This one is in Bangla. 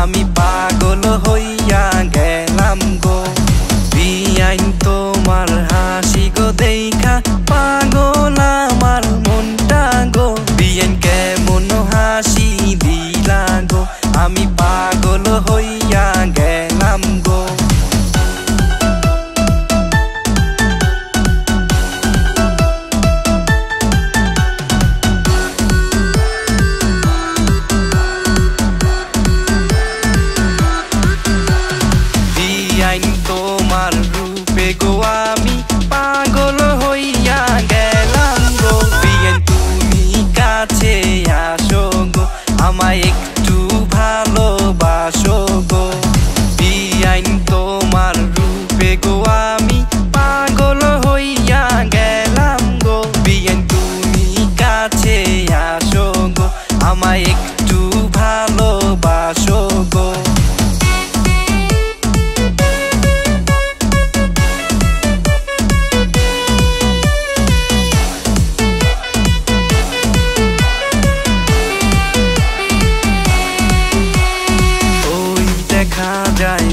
আমি পাগল হইয়া গেলাম গো বিয়াইন তোমার হাসি গো দেখা পাগল আমার মনটা গো বিয়াইন কেমন হাসি দিলা গো আমি পাগল হইয়া গেলাম গো তোমার রূপে গো আমি পাগল হইয়া গেলাম গো বিয়াইন তুমি কাছে আসো গো আমায় একটু ভালোবাসো গো বিয়াইন তোমার রূপে গো আমি পাগল হইয়া গেলাম গো বিয়াইন তুমি কাছে আসো গো আমায় একটু ভালোবাসো গো দেখা যায়